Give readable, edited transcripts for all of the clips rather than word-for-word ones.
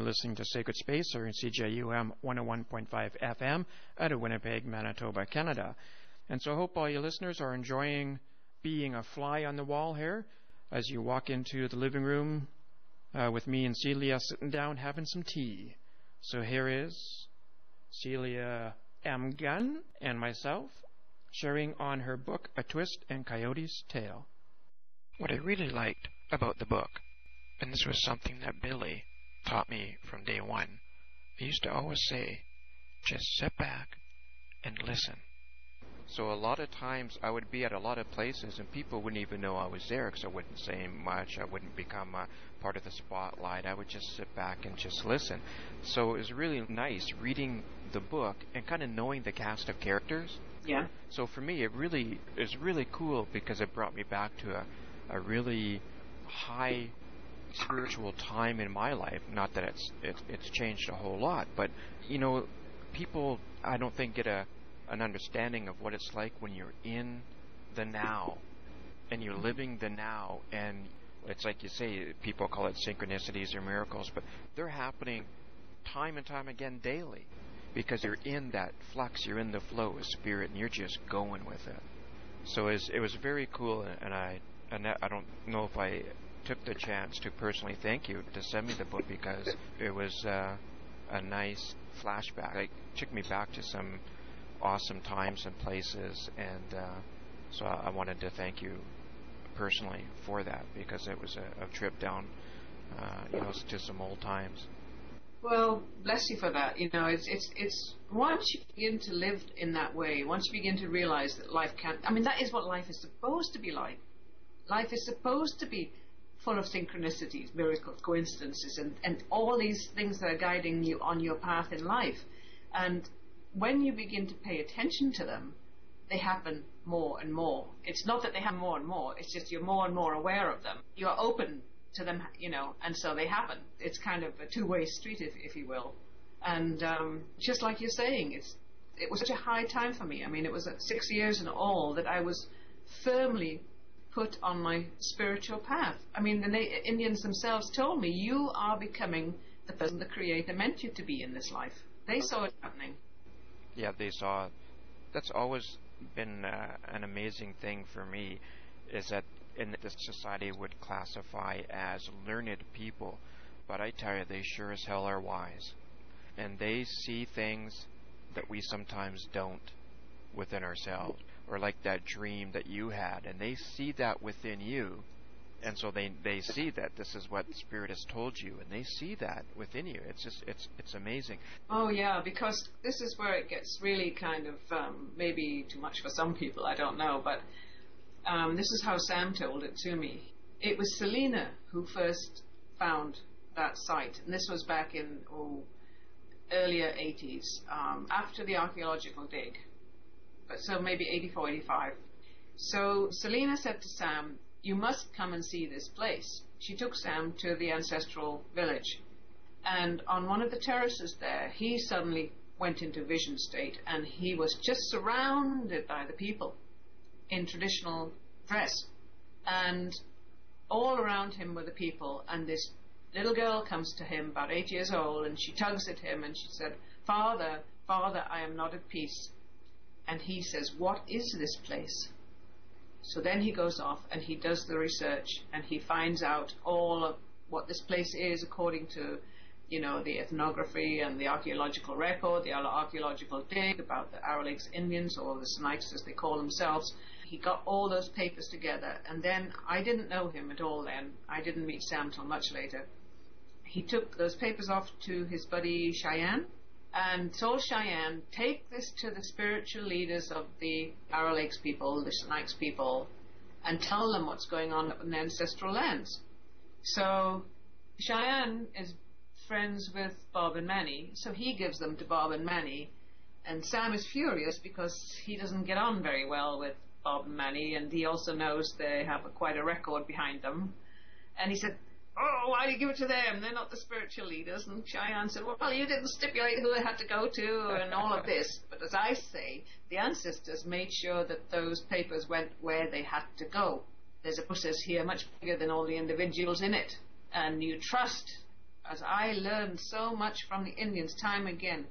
listening to Sacred Space or in CJUM 101.5 FM out of Winnipeg, Manitoba, Canada. And so I hope all you listeners are enjoying being a fly on the wall here as you walk into the living room with me and Celia sitting down having some tea. So here is Celia M. Gunn and myself sharing on her book, A Twist in Coyote's Tale. What I really liked about the book, and this was something that Billy taught me from day one, he used to always say, just sit back and listen. So a lot of times I would be at a lot of places and people wouldn't even know I was there because I wouldn't say much. I wouldn't become a part of the spotlight. I would just sit back and just listen. So it was really nice reading the book and kind of knowing the cast of characters. Yeah. So for me, it was really cool because it brought me back to a really high spiritual time in my life. Not that it's changed a whole lot, but people I don't think get an understanding of what it's like when you're in the now and you're living the now, and it's like you say, people call it synchronicities or miracles, but they're happening time and time again daily because you're in that flux, you're in the flow of spirit, and you're just going with it. So it was very cool, and I don't know if I took the chance to personally thank you to send me the book because it was a nice flashback. It took me back to some awesome times and places, and so I wanted to thank you personally for that because it was a trip down to some old times. Well, bless you for that. It's once you begin to live in that way, once you begin to realize that life can't, that is what life is supposed to be like. Life is supposed to be full of synchronicities, miracles, coincidences, and all these things that are guiding you on your path in life. And when you begin to pay attention to them, they happen more and more. It's not that they happen more and more, it's just you're more and more aware of them. You're open to them, and so they happen. It's kind of a two-way street, if you will. And just like you're saying, it was such a high time for me. It was at 6 years in all that I was firmly put on my spiritual path. The Indians themselves told me, you are becoming the person the Creator meant you to be in this life. They saw it happening. Yeah, they saw. That's always been an amazing thing for me, is that in this society would classify as learned people, but I tell you, they sure as hell are wise, and they see things that we sometimes don't within ourselves, or like that dream that you had, and they see that within you. And so they see that this is what Spirit has told you, and they see that within you. It's amazing. Oh yeah, because this is where it gets really kind of maybe too much for some people, I don't know, but this is how Sam told it to me. It was Selena who first found that site, and this was back in earlier 80s, after the archaeological dig, but so maybe 84, 85. So Selena said to Sam, you must come and see this place. She took Sam to the ancestral village, and on one of the terraces there, he suddenly went into vision state, and he was just surrounded by the people in traditional dress, and all around him were the people, and this little girl comes to him, about 8 years old, and she tugs at him, and she said, Father, Father, I am not at peace. And he says, what is this place? So then he goes off and he does the research, and he finds out all of what this place is according to, the ethnography and the archaeological record, the archaeological dig about the Arrow Lakes Indians, or the Snipes as they call themselves. He got all those papers together, and then I didn't know him at all then. I didn't meet Sam till much later. He took those papers off to his buddy Cheyenne, and told Cheyenne, take this to the spiritual leaders of the Arrow Lakes people, the Snipes people, and tell them what's going on in the ancestral lands. So Cheyenne is friends with Bob and Manny, so he gives them to Bob and Manny, and Sam is furious because he doesn't get on very well with Bob and Manny, and he also knows they have quite a record behind them. And he said, oh, why do you give it to them? They're not the spiritual leaders. And Cheyenne said, well, you didn't stipulate who they had to go to and all of this. But as I say, the ancestors made sure that those papers went where they had to go. There's a process here much bigger than all the individuals in it. And you trust as I learned so much from the Indians time again.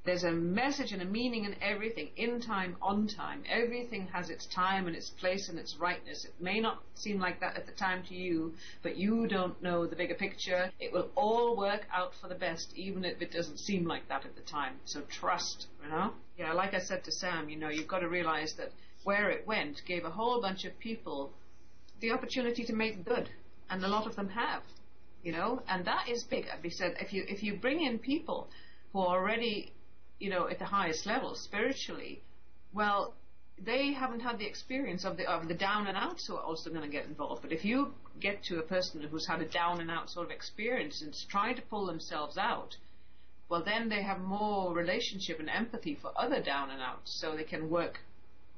There's a message and a meaning in everything, in time, on time. Everything has its time and its place and its rightness. It may not seem like that at the time to you, but you don't know the bigger picture. It will all work out for the best, even if it doesn't seem like that at the time. So trust, you know? Yeah, like I said to Sam, you know, you've got to realize that where it went gave a whole bunch of people the opportunity to make good, and a lot of them have, you know, and that is big. I'd be said, if you bring in people who are already, you know, at the highest level spiritually, well, they haven't had the experience of the down and outs who are also going to get involved. But if you get to a person who's had a down and out sort of experience and is trying to pull themselves out, well, then they have more relationship and empathy for other down and outs, so they can work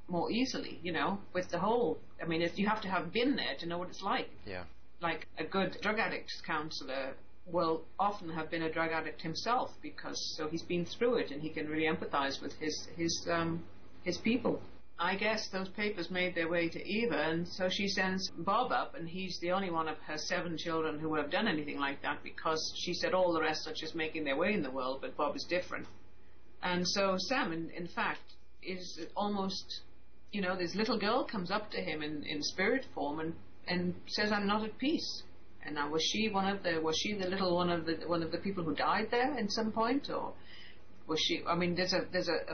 more easily, you know, with the whole. I mean, if you have to have been there to know what it's like. Yeah. Like a good drug addict counselor will often have been a drug addict himself, because so he's been through it and he can really empathize with his people. I guess those papers made their way to Eva, and so she sends Bob up, and he's the only one of her 7 children who would have done anything like that, because she said all the rest are just making their way in the world, but Bob is different. And so Sam, in fact, is almost, you know, this little girl comes up to him in spirit form and says, "I'm not at peace." And now, was she the little one of the people who died there at some point, or was she? I mean, there's a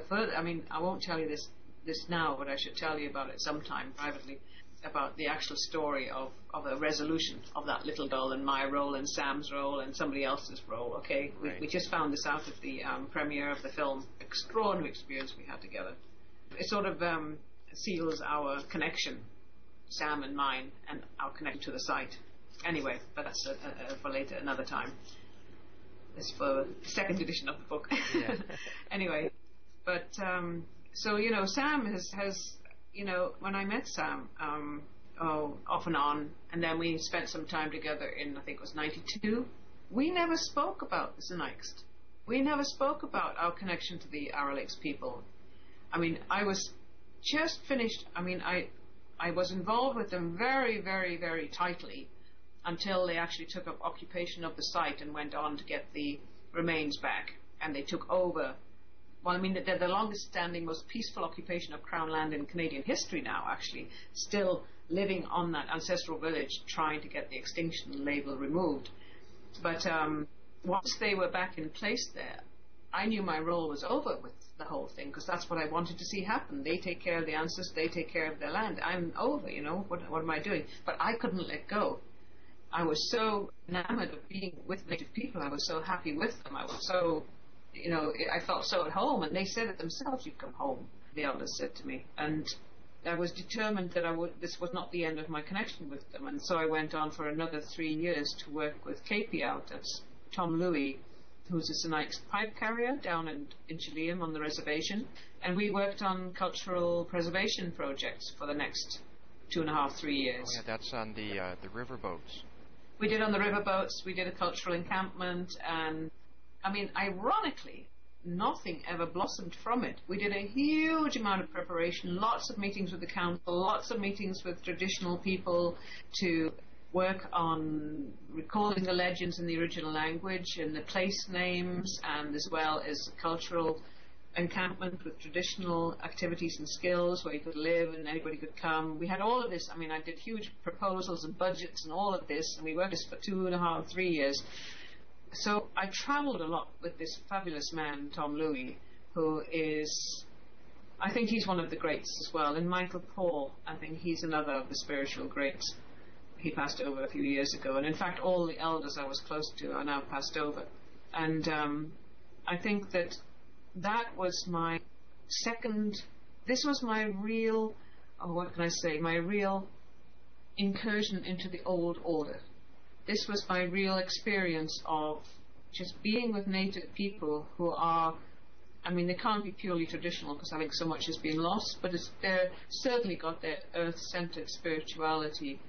further. I mean, I won't tell you this now, but I should tell you about it sometime privately, about the actual story of a resolution of that little girl and my role and Sam's role and somebody else's role. Okay, right. We just found this out at the premiere of the film. Extraordinary experience we had together. It sort of seals our connection, Sam and mine, and our connection to the site. Anyway, but that's for later, another time. It's for the second edition of the book. Yeah. Anyway, but so, you know, Sam has, you know, when I met Sam, off and on, and then we spent some time together in, I think it was 92, we never spoke about the Sinaixt. We never spoke about our connection to the Arrow Lakes people. I mean, I was just finished, I mean, I was involved with them very, very, very tightly until they actually took up occupation of the site and went on to get the remains back. And they took over, well, I mean, they're the longest standing, most peaceful occupation of Crown land in Canadian history now, actually, still living on that ancestral village, trying to get the extinction label removed. But once they were back in place there, I knew my role was over with the whole thing, because that's what I wanted to see happen. They take care of the ancestors, they take care of their land. I'm over, you know, what am I doing? But I couldn't let go. I was so enamored of being with Native people. I was so happy with them. I was so, you know, I felt so at home. And they said it themselves, "You've come home," the elders said to me. And I was determined that this was not the end of my connection with them. And so I went on for another 3 years to work with Rideout. That's Tom Louis, who's a Sinaixt pipe carrier down in Chilean on the reservation. And we worked on cultural preservation projects for the next 2.5, 3 years. Oh, yeah, that's on the riverboats. We did on the riverboats, we did a cultural encampment, and, I mean, ironically, nothing ever blossomed from it. We did a huge amount of preparation, lots of meetings with the council, lots of meetings with traditional people to work on recalling the legends in the original language and the place names, and as well as cultural encampment with traditional activities and skills where you could live and anybody could come. We had all of this. I mean, I did huge proposals and budgets and all of this, and we worked this for 2.5, 3 years. So I traveled a lot with this fabulous man, Tom Louis, who is, I think he's one of the greats as well. And Michael Paul, I think he's another of the spiritual greats. He passed over a few years ago. And in fact, all the elders I was close to are now passed over. And I think that was my this was my real, what can I say, my real incursion into the old order. This was my real experience of just being with Native people who are, I mean, they can't be purely traditional because I think so much has been lost, but they're certainly got their earth-centered spirituality,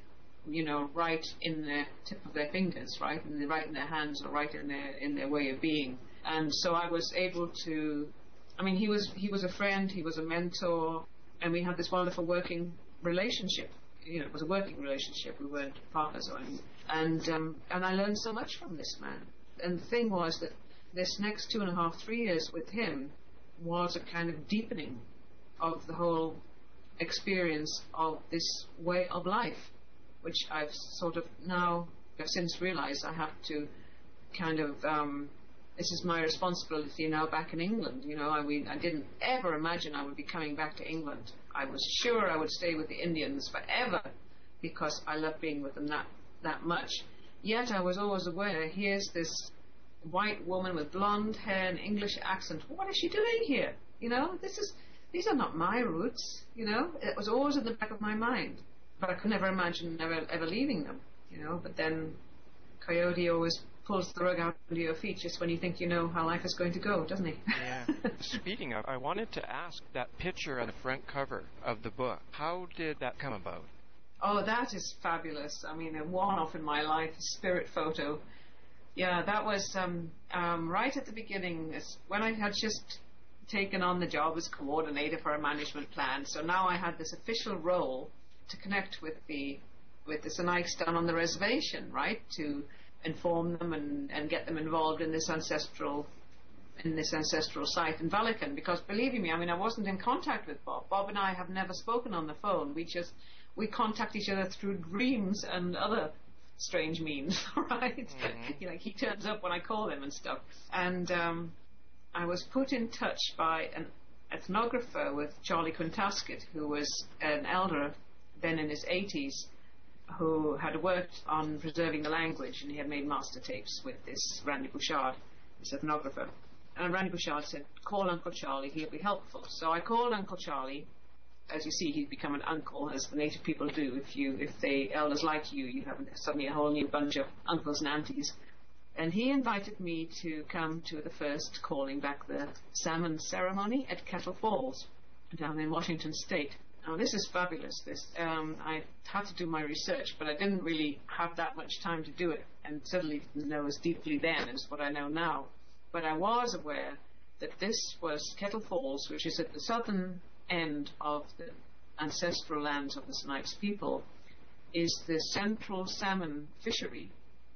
you know, right in the tip of their fingers, right in their hands, or right in their way of being. And so I was able to, I mean, he was a friend, he was a mentor, and we had this wonderful working relationship. You know, it was a working relationship. We weren't partners or anything. And I learned so much from this man. and the thing was that this next 2.5, 3 years with him was a kind of deepening of the whole experience of this way of life, which I've sort of now have since realized I have to kind of, this is my responsibility now back in England. You know, I mean, I didn't ever imagine I would be coming back to England. I was sure I would stay with the Indians forever because I love being with them that much. Yet I was always aware, here's this white woman with blonde hair and English accent. What is she doing here? You know, these are not my roots, you know. It was always in the back of my mind. But I could never imagine ever leaving them, you know. But then Coyote always pulls the rug out under your feet just when you think you know how life is going to go, doesn't he? Yeah. Speaking of, I wanted to ask that picture on the front cover of the book. How did that come about? Oh, that is fabulous. I mean, a one-off in my life, a spirit photo. Yeah, that was right at the beginning, when I had just taken on the job as coordinator for a management plan. So now I had this official role to connect with the Sinaiks down on the reservation, right? To inform them and get them involved in this ancestral site in Velican. Because believe me, I mean, I wasn't in contact with Bob. Bob and I have never spoken on the phone. We contact each other through dreams and other strange means, right? Mm-hmm. You know, he turns up when I call him and stuff. And I was put in touch by an ethnographer with Charlie Quintasket, who was an elder then in his 80s, who had worked on preserving the language, and he had made master tapes with this Randy Bouchard, this ethnographer. And Randy Bouchard said, call Uncle Charlie, he'll be helpful. So I called Uncle Charlie. As you see, he'd become an uncle, as the native people do. If the elders like you, you have suddenly a whole new bunch of uncles and aunties. And he invited me to come to the first calling back the salmon ceremony at Kettle Falls, down in Washington State. Now, this is fabulous. I had to do my research, but I didn't really have that much time to do it, and certainly didn't know as deeply then as what I know now. But I was aware that this was Kettle Falls, which is at the southern end of the ancestral lands of the Snipes people, is the central salmon fishery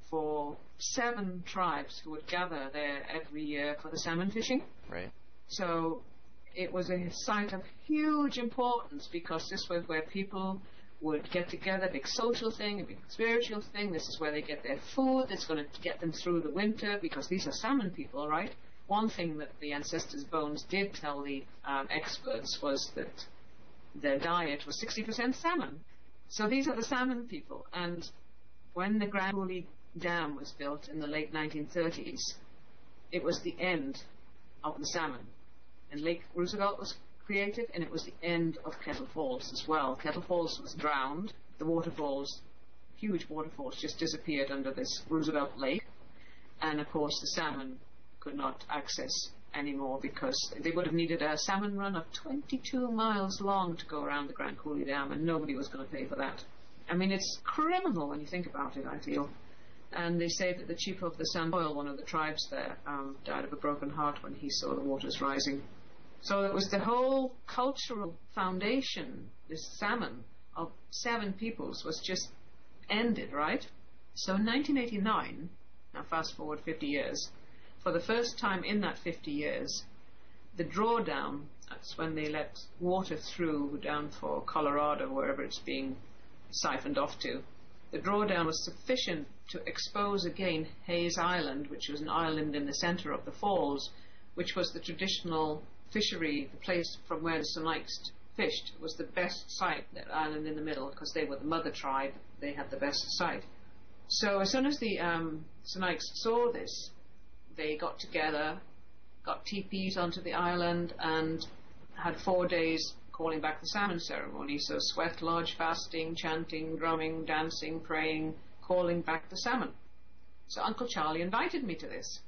for 7 tribes who would gather there every year for the salmon fishing. Right. So it was a site of huge importance because this was where people would get together, a big social thing, a big spiritual thing. This is where they get their food that's going to get them through the winter, because these are salmon people, right? One thing that the ancestors' bones did tell the experts was that their diet was 60% salmon. So these are the salmon people. And when the Grand Coulee Dam was built in the late 1930s, it was the end of the salmon. And Lake Roosevelt was created, and it was the end of Kettle Falls as well. Kettle Falls was drowned. The waterfalls, huge waterfalls, just disappeared under this Roosevelt Lake. And of course the salmon could not access anymore because they would have needed a salmon run of 22 miles long to go around the Grand Coulee Dam, and nobody was going to pay for that. I mean, it's criminal when you think about it, I feel. And they say that the chief of the Samboil, one of the tribes there, died of a broken heart when he saw the waters rising. So it was the whole cultural foundation, this salmon of 7 peoples, was just ended, right? So in 1989, now fast forward 50 years, for the first time in that 50 years, the drawdown, that's when they let water through down for Colorado, wherever it's being siphoned off to, the drawdown was sufficient to expose again Hayes Island, which was an island in the center of the falls, which was the traditional fishery, the place from where the Sinaiks fished. It was the best site, that island in the middle, because they were the mother tribe. They had the best site. So as soon as the Sinaiks saw this, they got together, got teepees onto the island, and had 4 days calling back the salmon ceremony. So sweat lodge, fasting, chanting, drumming, dancing, praying, calling back the salmon. So Uncle Charlie invited me to this.